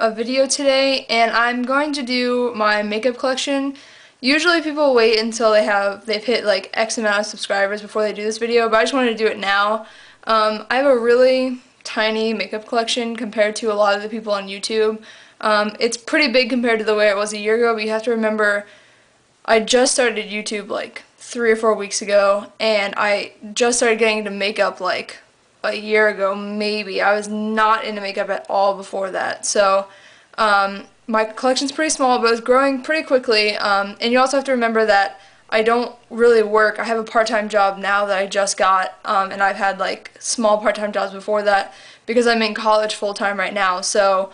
a video today, and I'm going to do my makeup collection. Usually people wait until they've hit like X amount of subscribers before they do this video, but I just wanted to do it now. I have a really tiny makeup collection compared to a lot of the people on YouTube. It's pretty big compared to the way it was a year ago, but you have to remember I just started YouTube like 3 or 4 weeks ago, and I just started getting into makeup like a year ago, maybe. I was not into makeup at all before that. So my collection's pretty small, but it's growing pretty quickly. And you also have to remember that I don't really work. I have a part-time job now that I just got, and I've had like small part-time jobs before that because I'm in college full-time right now. So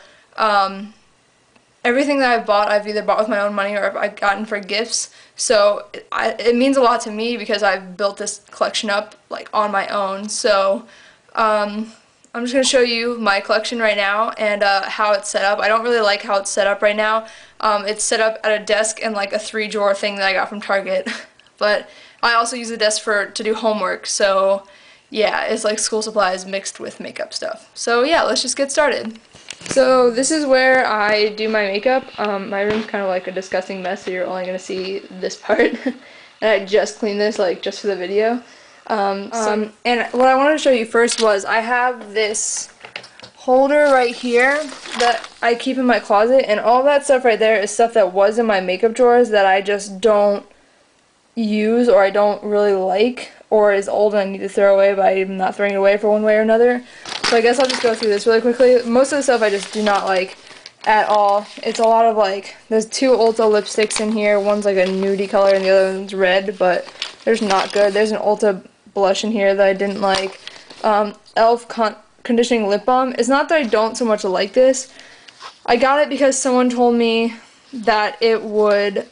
everything that I've bought, I've either bought with my own money or I've gotten for gifts. So it means a lot to me because I've built this collection up like on my own. So I'm just going to show you my collection right now and how it's set up. I don't really like how it's set up right now. It's set up at a desk and like a 3-drawer thing that I got from Target. But I also use the desk to do homework. So yeah, it's like school supplies mixed with makeup stuff. So yeah, let's just get started. So this is where I do my makeup. My room's kind of like a disgusting mess, so you're only going to see this part. And I just cleaned this like just for the video. And what I wanted to show you first was I have this holder right here that I keep in my closet, and all that stuff right there is stuff that was in my makeup drawers that I just don't use or I don't really like or is old and I need to throw away, but I'm not throwing it away for one way or another. So I guess I'll just go through this really quickly. Most of the stuff I just do not like at all. It's a lot of like, there's 2 Ulta lipsticks in here. One's like a nudie color and the other one's red, but they're just not good. There's an Ulta blush in here that I didn't like. e.l.f. conditioning lip balm. It's not that I don't so much like this. I got it because someone told me that it would,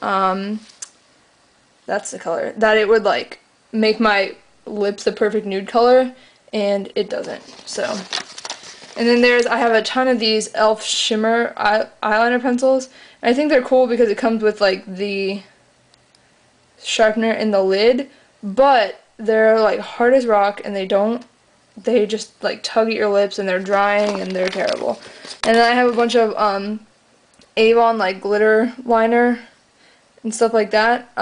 that's the color, that it would like make my lips the perfect nude color, and it doesn't. So, and then I have a ton of these e.l.f. shimmer eyeliner pencils. And I think they're cool because it comes with like the sharpener in the lid, but they're like hard as rock, and they just like tug at your lips, and they're drying, and they're terrible. And then I have a bunch of Avon like glitter liner and stuff like that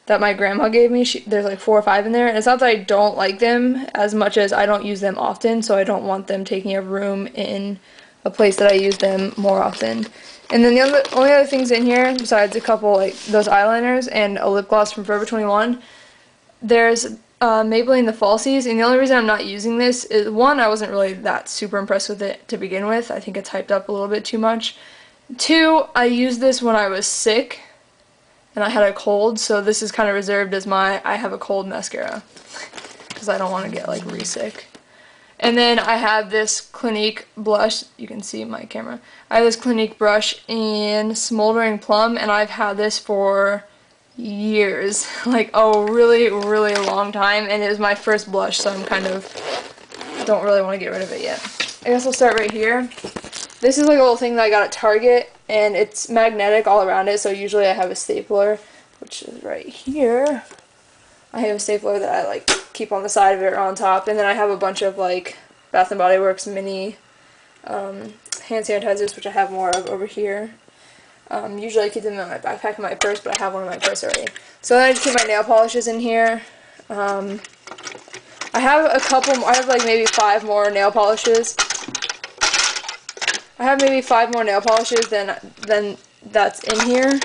that my grandma gave me. There's like 4 or 5 in there, and it's not that I don't like them as much as I don't use them often, so I don't want them taking up room in a place that I use them more often. And then the only other things in here, besides a couple like those eyeliners and a lip gloss from Forever 21, there's Maybelline the Falsies, and the only reason I'm not using this is, 1, I wasn't really that super impressed with it to begin with. I think it's hyped up a little bit too much. 2, I used this when I was sick and I had a cold, so this is kind of reserved as my I have a cold mascara because I don't want to get like re-sick. And then I have this Clinique blush. You can see my camera. I have this Clinique brush in Smoldering Plum, and I've had this for years, like a really, really long time, and it was my first blush, so I'm kind of don't really want to get rid of it yet. I guess I'll start right here. This is like a little thing that I got at Target, and it's magnetic all around it, so usually I have a stapler, which is right here. I have a stapler that I like keep on the side of it or on top, and then I have a bunch of like Bath & Body Works mini hand sanitizers, which I have more of over here. Usually I keep them in my backpack and my purse, but I have one in my purse already. So then I just keep my nail polishes in here. I have a couple more, I have like maybe 5 more nail polishes. I have maybe 5 more nail polishes than that's in here,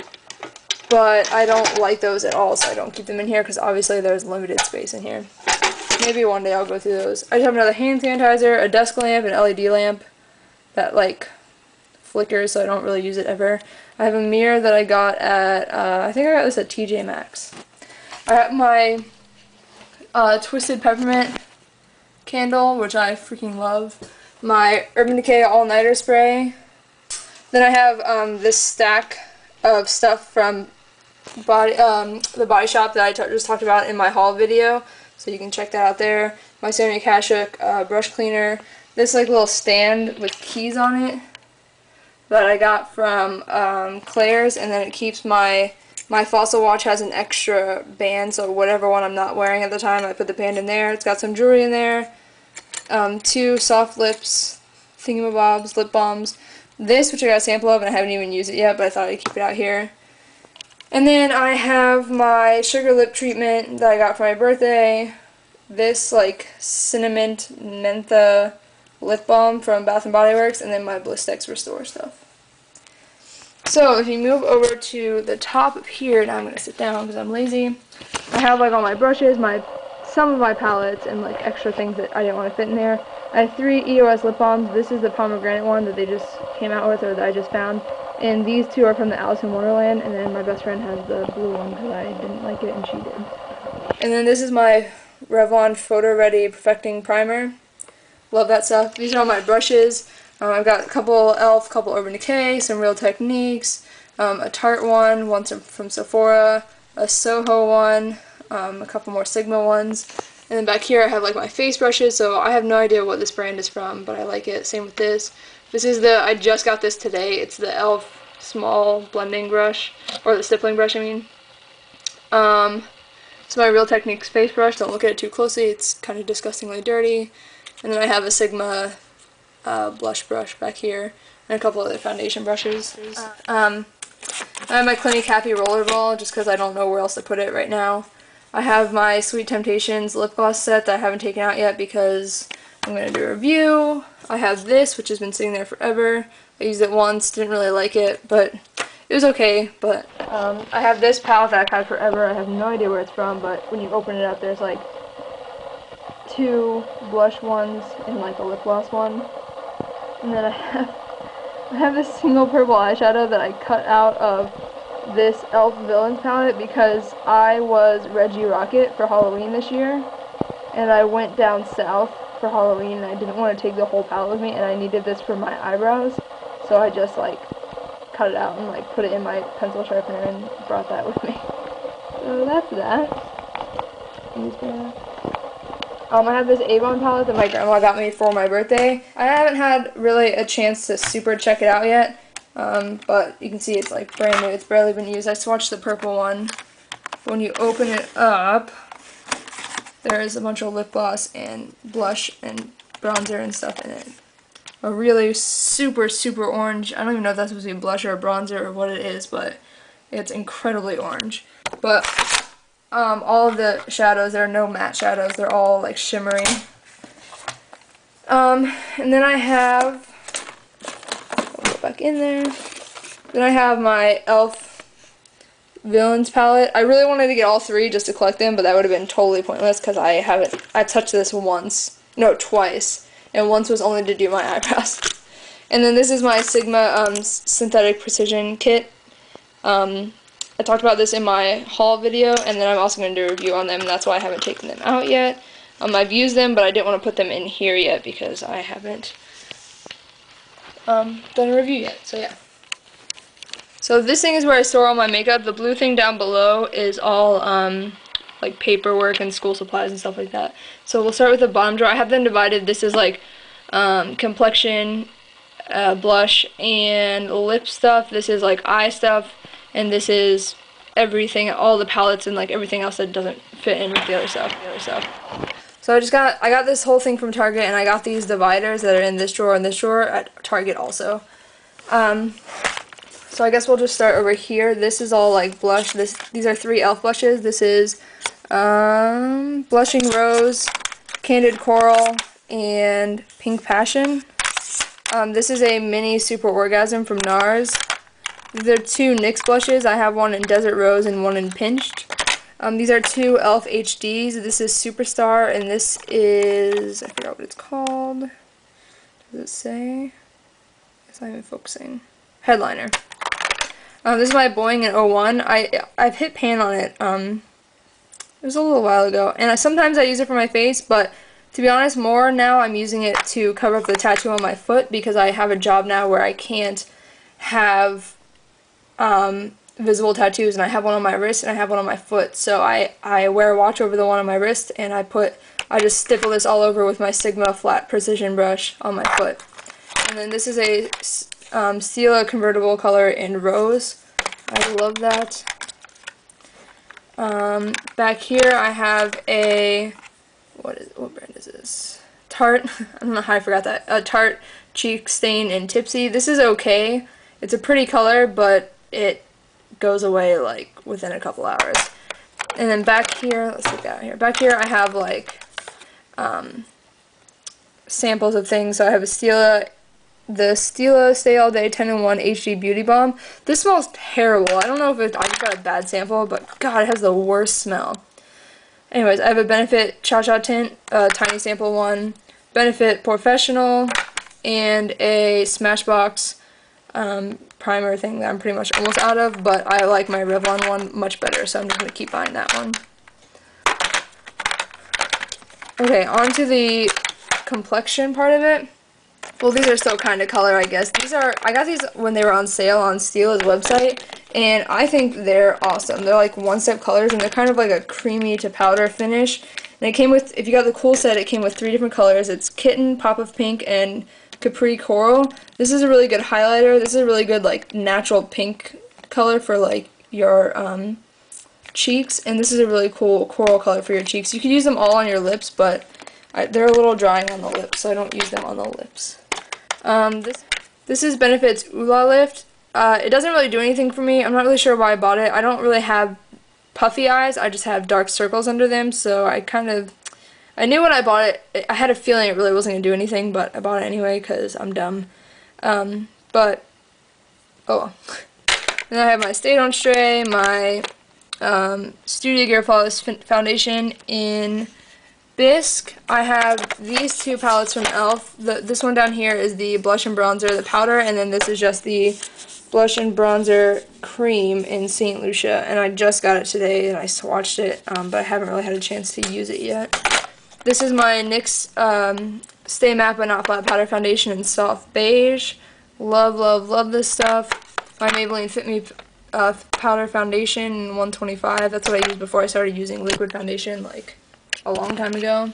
but I don't like those at all, so I don't keep them in here because obviously there's limited space in here. Maybe one day I'll go through those. I just have another hand sanitizer, a desk lamp, an LED lamp that like flickers, so I don't really use it ever. I have a mirror that I got at, I think I got this at TJ Maxx. I have my Twisted Peppermint candle, which I freaking love. My Urban Decay All-Nighter Spray. Then I have this stack of stuff from the Body Shop that I just talked about in my haul video, so you can check that out there. My Sammy Kashuk brush cleaner. This like little stand with keys on it that I got from Claire's, and then it keeps my Fossil watch has an extra band, so whatever one I'm not wearing at the time, I put the band in there. It's got some jewelry in there. 2 soft lips, thingamabobs, lip balms, this, which I got a sample of and I haven't even used it yet, but I thought I'd keep it out here. And then I have my sugar lip treatment that I got for my birthday. This like cinnamon mentha lip balm from Bath and Body Works, and then my Blistex Restore stuff. So if you move over to the top of here, now I'm gonna sit down because I'm lazy. I have like all my brushes, some of my palettes, and like extra things that I didn't want to fit in there. I have 3 EOS lip balms. This is the pomegranate one that they just came out with, or that I just found. And these 2 are from the Alice in Wonderland, and then my best friend has the blue one because I didn't like it and she did. And then this is my Revlon Photo Ready Perfecting Primer. Love that stuff. These are all my brushes. I've got a couple e.l.f., couple Urban Decay, some Real Techniques, a Tarte one from Sephora, a Soho one, a couple more Sigma ones. And then back here I have like my face brushes, so I have no idea what this brand is from, but I like it. Same with this. This is I just got this today. It's the e.l.f. small blending brush, or the stippling brush I mean. It's my Real Techniques face brush. Don't look at it too closely, it's kind of disgustingly dirty. And then I have a Sigma blush brush back here, and a couple other foundation brushes. I have my Clinique Happy Rollerball, just because I don't know where else to put it right now. I have my Sweet Temptations lip gloss set that I haven't taken out yet because I'm going to do a review. I have this, which has been sitting there forever. I used it once, didn't really like it, but it was okay. But I have this palette that I've had forever. I have no idea where it's from, but when you open it up, there's like 2 blush ones and like a lip gloss one. And then I have this single purple eyeshadow that I cut out of this e.l.f. Villains palette because I was Reggie Rocket for Halloween this year, and I went down south for Halloween and I didn't want to take the whole palette with me, and I needed this for my eyebrows, so I just like cut it out and like put it in my pencil sharpener and brought that with me. So that's that. I have this Avon palette that my grandma got me for my birthday. I haven't had really a chance to super check it out yet, but you can see it's like brand new. It's barely been used. I swatched the purple one. When you open it up, there is a bunch of lip gloss and blush and bronzer and stuff in it. A really super, super orange. I don't even know if that's supposed to be blush or bronzer or what it is, but it's incredibly orange. But all of the shadows, there are no matte shadows, they're all like shimmery. And then I have, I'll go back in there, then I have my e.l.f. Villains palette. I really wanted to get all 3 just to collect them, but that would have been totally pointless because I touched this twice, and once was only to do my eyebrows. And then this is my Sigma Synthetic Precision Kit. I talked about this in my haul video, and then I'm also going to do a review on them, and that's why I haven't taken them out yet. I've used them, but I didn't want to put them in here yet because I haven't done a review yet, so yeah. So this thing is where I store all my makeup. The blue thing down below is all like paperwork and school supplies and stuff like that. So we'll start with the bottom drawer. I have them divided. This is like complexion, blush, and lip stuff. This is like eye stuff. And this is everything, all the palettes and like everything else that doesn't fit in with the other stuff. So I got this whole these Target, and I got these dividers that are in this drawer and this drawer at Target also. So I guess we'll just start over here. This is all like blush. These are 3 e.l.f. blushes. This is Blushing Rose, Candid Coral, and Pink Passion. This is a mini Super Orgasm from NARS. These are 2 NYX blushes. I have one in Desert Rose and one in Pinched. These are 2 e.l.f. HDs. This is Superstar, and this is, I forgot what it's called. Does it say? It's not even focusing. Headliner. This is my Boing in 01. I've hit pan on it. It was a little while ago, and sometimes I use it for my face, but to be honest, more now I'm using it to cover up the tattoo on my foot because I have a job now where I can't have visible tattoos, and I have one on my wrist and I have one on my foot, so I wear a watch over the one on my wrist, and I just stipple this all over with my Sigma flat precision brush on my foot. And then this is a Stila convertible color in Rose. I love that. Back here I have a what brand is this? Tarte, I don't know how I forgot that, Tarte Cheek Stain in Tipsy. This is okay. It's a pretty color, but it goes away like within a couple hours. And then back here, let's take that out here. Back here I have like samples of things. So I have the Stila Stay All Day 10-in-1 HD Beauty Balm. This smells terrible. I don't know if I just got a bad sample, but God, it has the worst smell. Anyways, I have a Benefit Cha Cha Tint, tiny sample one, Benefit Professional, and a Smashbox primer thing that I'm pretty much almost out of, but I like my Revlon one much better, so I'm just going to keep buying that one. Okay, on to the complexion part of it. Well, these are still kind of color, I guess. I got these when they were on sale on Stila's website, and I think they're awesome. They're like one-step colors, and they're kind of like a creamy to powder finish. And it came with, if you got the cool set, it came with 3 different colors. It's Kitten, Pop of Pink, and Capri Coral. This is a really good highlighter. This is a really good like natural pink color for like your cheeks, and this is a really cool coral color for your cheeks. You could use them all on your lips, but they're a little drying on the lips, so I don't use them on the lips. This is Benefit's Oola Lift. It doesn't really do anything for me. I'm not really sure why I bought it. I don't really have puffy eyes. I just have dark circles under them, so I knew when I bought it, I had a feeling it really wasn't going to do anything, but I bought it anyway because I'm dumb. But, oh well. Then I have my Stay Don't Stray, my Studio Gear Flawless Foundation in Bisque. I have these 2 palettes from e.l.f. This one down here is the blush and bronzer, the powder, and then this is just the blush and bronzer cream in St. Lucia, and I just got it today and I swatched it, but I haven't really had a chance to use it yet. This is my NYX Stay Matte But Not Flat Powder Foundation in Soft Beige. Love, love, love this stuff. My Maybelline Fit Me Powder Foundation in 125. That's what I used before I started using liquid foundation, like a long time ago.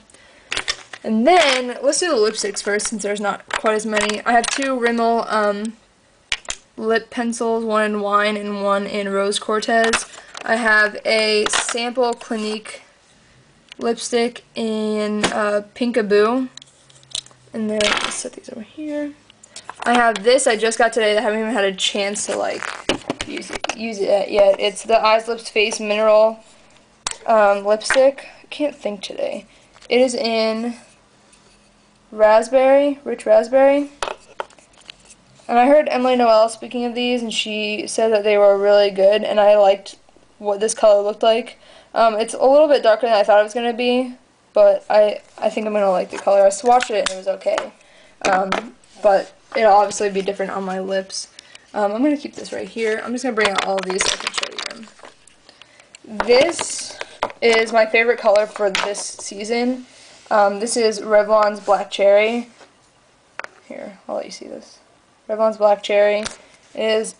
And then, let's do the lipsticks first, since there's not quite as many. I have 2 Rimmel lip pencils, one in Wine and one in Rose Cortez. I have a sample Clinique lipstick in Pinkaboo. And then, let's set these over here. I have this I just got today that I haven't even had a chance to like use it yet. It's the Eyes Lips Face Mineral lipstick. I can't think today. It is in Raspberry, Rich Raspberry. And I heard Emily Noel speaking of these, and she said that they were really good, and I liked what this color looked like. It's a little bit darker than I thought it was going to be, but I think I'm going to like the color. I swatched it and it was okay. But it'll obviously be different on my lips. I'm going to keep this right here. I'm just going to bring out all of these so I can show you them. This is my favorite color for this season. This is Revlon's Black Cherry. Here, I'll let you see this. Revlon's Black Cherry. It is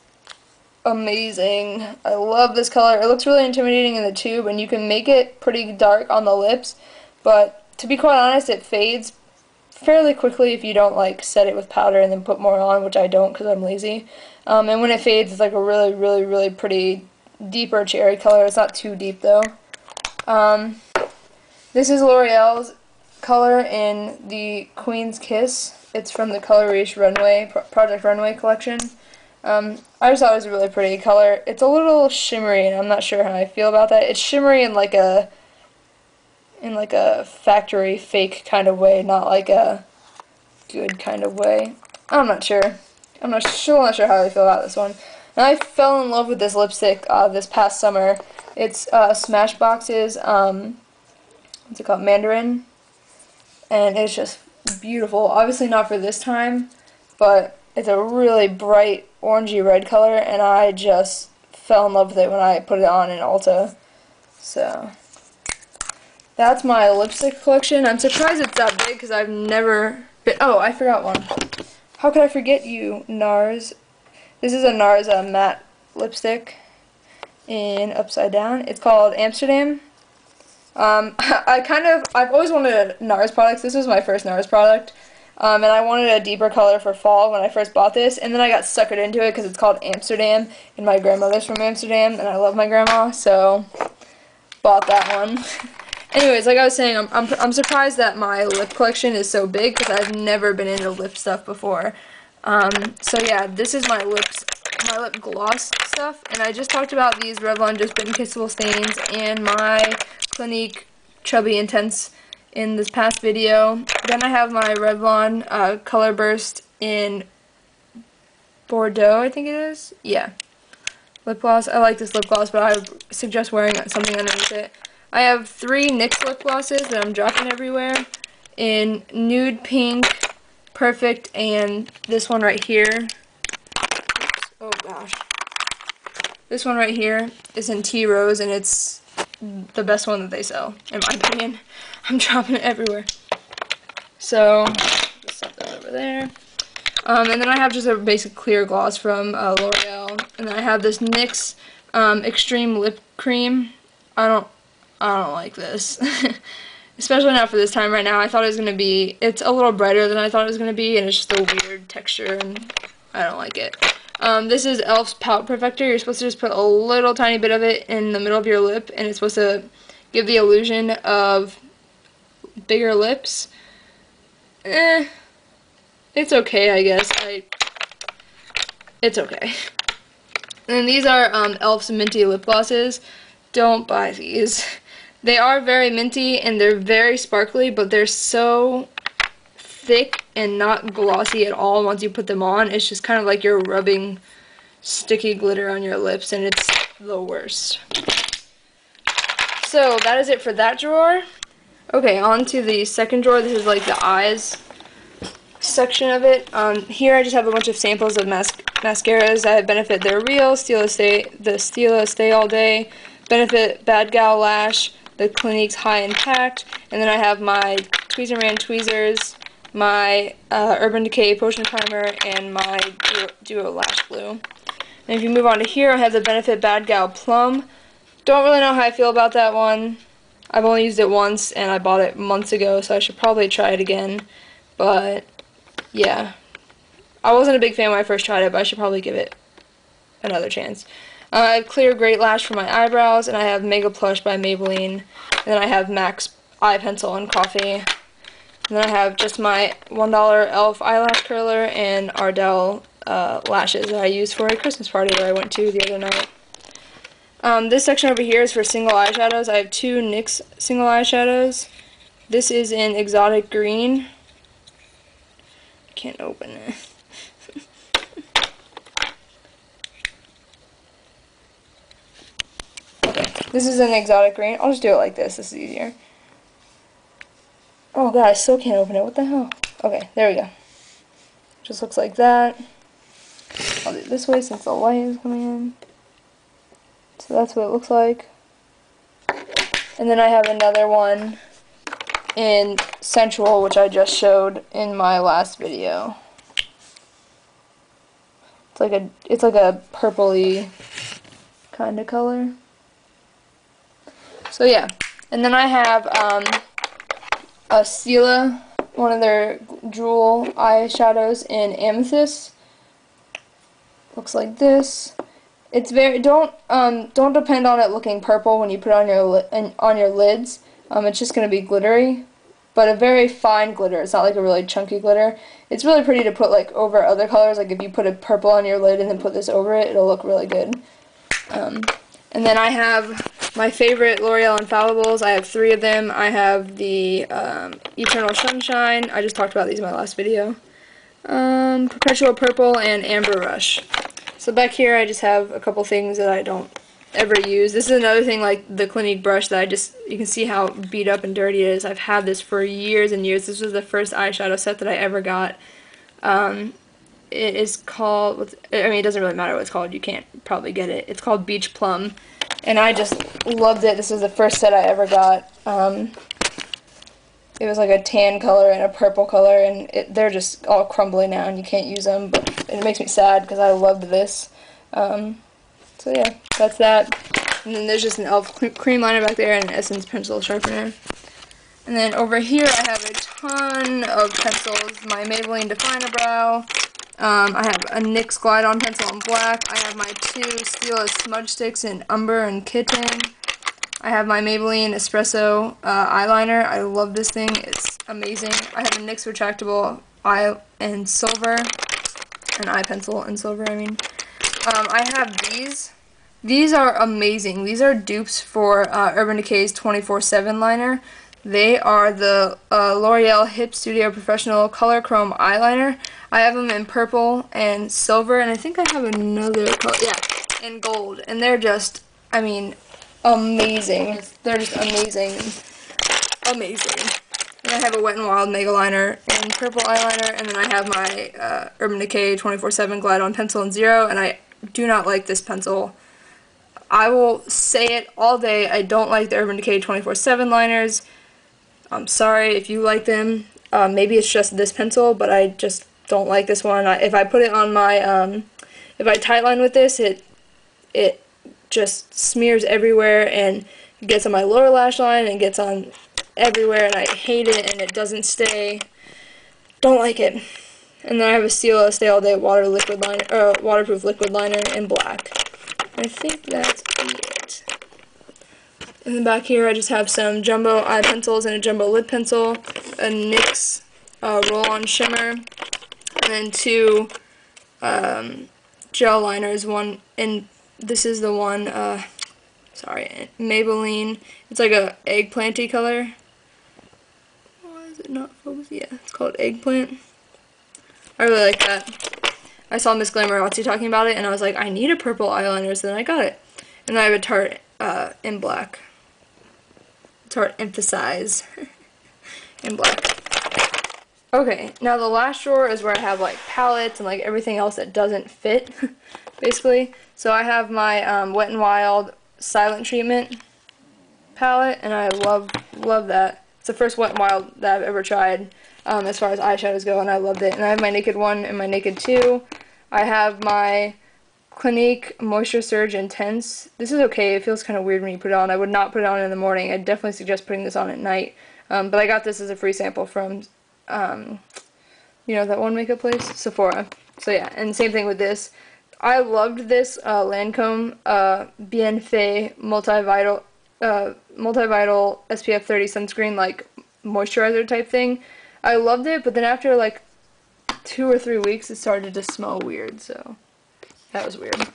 amazing. I love this color. It looks really intimidating in the tube, and you can make it pretty dark on the lips, but to be quite honest, it fades fairly quickly if you don't like set it with powder and then put more on, which I don't because I'm lazy. And when it fades, it's like a really, really, really pretty deeper cherry color. It's not too deep though. This is L'Oreal's color in the Queen's Kiss. It's from the Color Riche Project Runway collection. I just thought it was a really pretty color. It's a little shimmery, and I'm not sure how I feel about that. It's shimmery in like a factory fake kind of way, not like a good kind of way. I'm not sure. I'm not sure how I feel about this one. And I fell in love with this lipstick this past summer. It's Smashbox's what's it called, Mandarin, and it's just beautiful. Obviously not for this time, but it's a really bright orangey red color, and I just fell in love with it when I put it on in Ulta. So that's my lipstick collection. I'm surprised it's that big because I've never been. Oh, I forgot one. How could I forget you, NARS? This is a NARS matte lipstick in Upside Down. It's called Amsterdam. I've always wanted a NARS product. This was my first NARS product. And I wanted a deeper color for fall when I first bought this, and then I got suckered into it because it's called Amsterdam, and my grandmother's from Amsterdam, and I love my grandma, so bought that one. Anyways, like I was saying, I'm surprised that my lip collection is so big because I've never been into lip stuff before. So yeah, this is my lip gloss stuff, and I just talked about these Revlon Just Bitten Kissable Stains and my Clinique Chubby Intense in this past video. Then I have my Revlon Color Burst in Bordeaux, I think it is. Yeah. Lip gloss. I like this lip gloss, but I would suggest wearing something underneath it. I have 3 NYX lip glosses that I'm dropping everywhere in Nude Pink, Perfect, and this one right here. Oops. Oh gosh. This one right here is in Tea Rose, and it's the best one that they sell, in my opinion. I'm dropping it everywhere. So, just set that over there. And then I have just a basic clear gloss from L'Oreal, and then I have this NYX Extreme Lip Cream. I don't like this, especially not for this time right now. I thought it was gonna be. It's a little brighter than I thought it was gonna be, and it's just a weird texture, and I don't like it. This is e.l.f.'s Pout Perfector. You're supposed to just put a little tiny bit of it in the middle of your lip, and it's supposed to give the illusion of bigger lips. It's okay, I guess. It's okay. And these are e.l.f.'s Minty Lip Glosses. Don't buy these. They are very minty and they're very sparkly, but they're so thick and not glossy at all once you put them on. It's just kind of like you're rubbing sticky glitter on your lips, and it's the worst. So that is it for that drawer. Okay, on to the second drawer. This is like the eyes section of it. Here I just have a bunch of samples of mascaras. I have Benefit They're Real, Stila Stay All Day, Benefit Bad Gal Lash, the Clinique's High Impact, and then I have my Tweezerman tweezers, my Urban Decay Potion Primer, and my Duo Lash Glue. And if you move on to here, I have the Benefit Bad Gal Plum. Don't really know how I feel about that one. I've only used it once, and I bought it months ago, so I should probably try it again. But yeah, I wasn't a big fan when I first tried it, but I should probably give it another chance. I have Clear Great Lash for my eyebrows, and I have Mega Plush by Maybelline, and then I have MAC's Eye Pencil and Coffee, and then I have just my $1 e.l.f. eyelash curler and Ardell lashes that I used for a Christmas party that I went to the other night. This section over here is for single eyeshadows. I have 2 NYX single eyeshadows. This is in Exotic Green. Can't open it. Okay, this is an Exotic Green. I'll just do it like this. This is easier. Oh god, I still can't open it. What the hell? Okay, there we go. Just looks like that. I'll do it this way since the light is coming in. So that's what it looks like. And then I have another one in Sensual, which I just showed in my last video. It's like a purpley kind of color. So yeah, and then I have a Stila, one of their jewel eyeshadows in Amethyst. Looks like this. It's very don't depend on it looking purple when you put it on your lids. It's just gonna be glittery, but a very fine glitter. It's not like a really chunky glitter. It's really pretty to put like over other colors. Like if you put a purple on your lid and then put this over it, it'll look really good. And then I have my favorite L'Oreal Infallibles. I have 3 of them. I have the Eternal Sunshine. I just talked about these in my last video. Perpetual Purple and Amber Rush. So back here I just have a couple things that I don't ever use. This is another thing like the Clinique brush that you can see how beat up and dirty it is. I've had this for years and years. This was the first eyeshadow set that I ever got. It is called, I mean it doesn't really matter what it's called, you can't probably get it. It's called Beach Plum, and I just loved it. This was the first set I ever got. It was like a tan color and a purple color, and they're just all crumbly now and you can't use them, but it makes me sad because I loved this. So yeah, that's that. And then there's just an e.l.f. cream liner back there and an Essence pencil sharpener. And then over here I have a ton of pencils. My Maybelline Define-A-Brow. I have a NYX Glide On pencil in black. I have my 2 Stila smudge sticks in Umber and Kitten. I have my Maybelline Espresso eyeliner. I love this thing. It's amazing. I have a NYX retractable eye in silver, an eye pencil in silver, I mean. I have these. These are amazing. These are dupes for Urban Decay's 24/7 liner. They are the L'Oreal Hip Studio Professional Color Chrome Eyeliner. I have them in purple and silver, and I think I have another color, yeah, in gold. And they're just, I mean, amazing. They're just amazing. Amazing. And I have a Wet n Wild Mega Liner in purple eyeliner, and then I have my Urban Decay 24/7 Glide On Pencil in Zero, and I do not like this pencil. I will say it all day, I don't like the Urban Decay 24/7 liners. I'm sorry if you like them. Maybe it's just this pencil, but I just don't like this one. If I put it on my, if I tightline with this, it just smears everywhere and gets on my lower lash line and gets on everywhere, and I hate it, and it doesn't stay. Don't like it. And then I have a Stila Stay All Day waterproof liquid liner in black. I think that's it. In the back here, I just have some jumbo eye pencils and a jumbo lip pencil, a NYX roll-on shimmer, and then two gel liners. One, and this is the one, sorry, Maybelline. It's like a eggplanty color. Why is it not focused? Yeah, it's called Eggplant. I really like that. I saw Miss Glamorazzi talking about it, and I was like, I need a purple eyeliner, so then I got it. And then I have a Tarte in black. Tarte Emphasize in black. Okay, now the last drawer is where I have like palettes and like everything else that doesn't fit, basically. So I have my Wet n Wild Silent Treatment palette, and I love that. It's the first Wet n Wild that I've ever tried as far as eyeshadows go, and I loved it. And I have my Naked 1 and my Naked 2. I have my Clinique Moisture Surge Intense. This is okay. It feels kind of weird when you put it on. I would not put it on in the morning. I'd definitely suggest putting this on at night. But I got this as a free sample from, you know, that one makeup place? Sephora. So yeah, and same thing with this. I loved this Lancome Bienfait Multivital SPF 30 sunscreen, like, moisturizer type thing. I loved it, but then after, like, 2 or 3 weeks, it started to smell weird, so that was weird.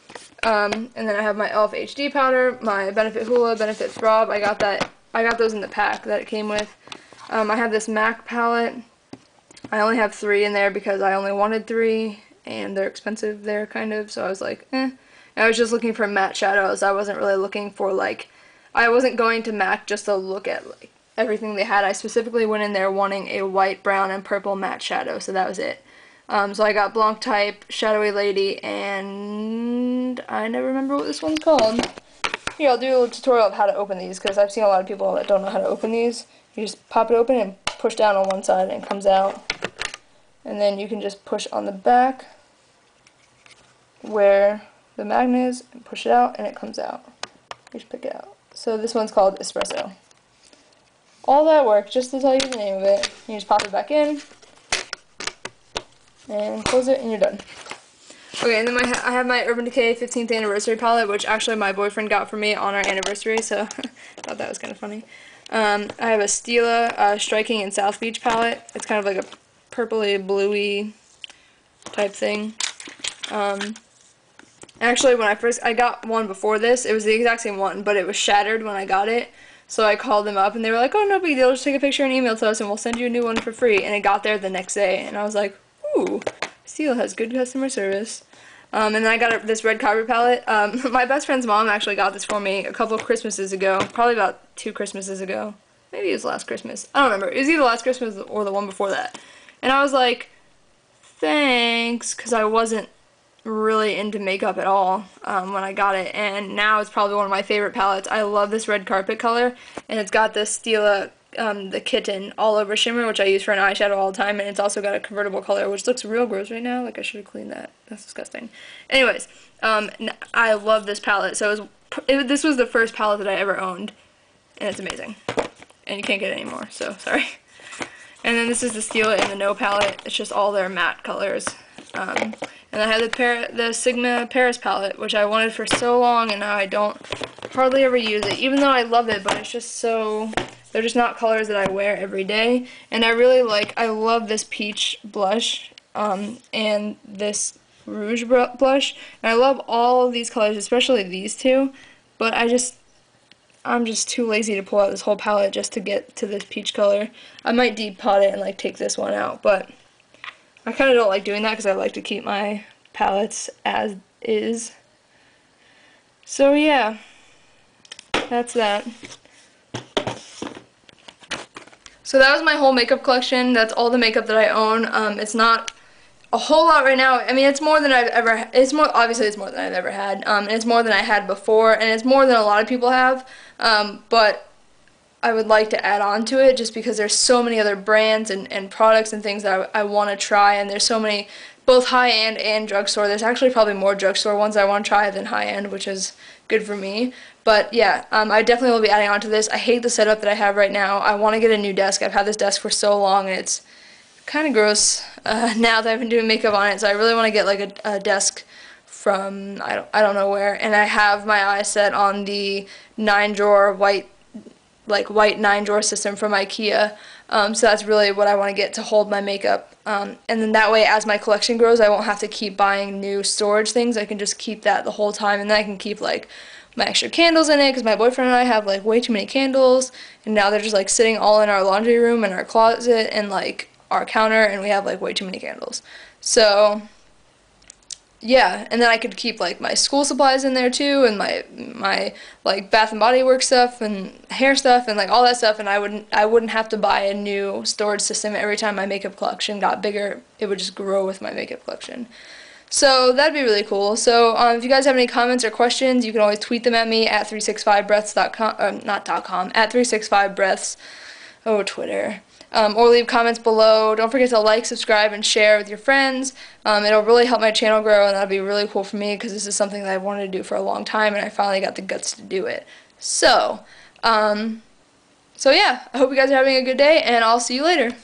And then I have my e.l.f. HD powder, my Benefit Hoola, Benefit Throb. I got those in the pack that it came with. I have this MAC palette. I only have 3 in there because I only wanted 3, and they're expensive there, kind of, so I was like, eh. And I was just looking for matte shadows. I wasn't really looking for, like, I wasn't going to MAC just to look at, like, everything they had. I specifically went in there wanting a white, brown, and purple matte shadow, so that was it. So I got Blanc Type, Shadowy Lady, and I never remember what this one's called. Here, I'll do a little tutorial of how to open these, because I've seen a lot of people that don't know how to open these. You just pop it open and push down on one side, and it comes out. And then you can just push on the back where the magnet is, and push it out, and it comes out. You just pick it out. So this one's called Espresso. All that work, just to tell you the name of it. You just pop it back in, and close it, and you're done. Okay, and then I have my Urban Decay 15th anniversary palette, which actually my boyfriend got for me on our anniversary, so I thought that was kind of funny. I have a Stila Striking in South Beach palette. It's kind of like a purpley, bluey type thing. Actually, when I got one before this, it was the exact same one, but it was shattered when I got it. So I called them up, and they were like, oh, no big deal, just take a picture and email to us, and we'll send you a new one for free. And it got there the next day, and I was like, ooh, Stila has good customer service. And then I got this red carpet palette. My best friend's mom actually got this for me a couple of Christmases ago, probably about 2 Christmases ago. Maybe it was last Christmas. I don't remember. It was either last Christmas or the one before that. And I was like, thanks, because I wasn't really into makeup at all when I got it, and now it's probably one of my favorite palettes. I love this red carpet color, and it's got this Stila the Kitten all over shimmer, which I use for an eyeshadow all the time, and it's also got a convertible color, which looks real gross right now. Like, I should have cleaned that. That's disgusting. Anyways, I love this palette. So this was the first palette that I ever owned, and it's amazing. And you can't get it anymore, so sorry. And then this is the Stila in the No palette. It's just all their matte colors. And I have the Sigma Paris palette, which I wanted for so long, and now I don't hardly ever use it, even though I love it, but it's just so, they're just not colors that I wear every day. And I really like, I love this peach blush, and this rouge blush, and I love all of these colors, especially these two, but I'm just too lazy to pull out this whole palette just to get to this peach color. I might depot it and like take this one out, but I kind of don't like doing that because I like to keep my palettes as is. So yeah, that's that. So that was my whole makeup collection. That's all the makeup that I own. It's not a whole lot right now. I mean, it's more than I've ever, obviously it's more than I've ever had, and it's more than I had before, and it's more than a lot of people have, but I would like to add on to it just because there's so many other brands and products and things that I want to try, and there's so many, both high-end and drugstore. There's actually probably more drugstore ones I want to try than high-end, which is good for me. But yeah, I definitely will be adding on to this. I hate the setup that I have right now. I want to get a new desk. I've had this desk for so long, and it's kind of gross now that I've been doing makeup on it. So I really want to get like a desk from I don't know where. And I have my eyes set on the 9-drawer white 9-drawer system from IKEA. So that's really what I want to get to hold my makeup. And then that way, as my collection grows, I won't have to keep buying new storage things. I can just keep that the whole time, and then I can keep like my extra candles in it, because my boyfriend and I have like way too many candles, and now they're just like sitting all in our laundry room and our closet and like our counter, and we have like way too many candles. So yeah, and then I could keep like my school supplies in there too, and my like Bath and Body Works stuff and hair stuff and like all that stuff, and I wouldn't have to buy a new storage system every time my makeup collection got bigger. It would just grow with my makeup collection. So that'd be really cool. So if you guys have any comments or questions, you can always tweet them at me at 365breaths.com, not .com, at 365breaths, Twitter. Or leave comments below. Don't forget to like, subscribe, and share with your friends. It'll really help my channel grow, and that'll be really cool for me because this is something that I've wanted to do for a long time, and I finally got the guts to do it. So yeah, I hope you guys are having a good day, and I'll see you later.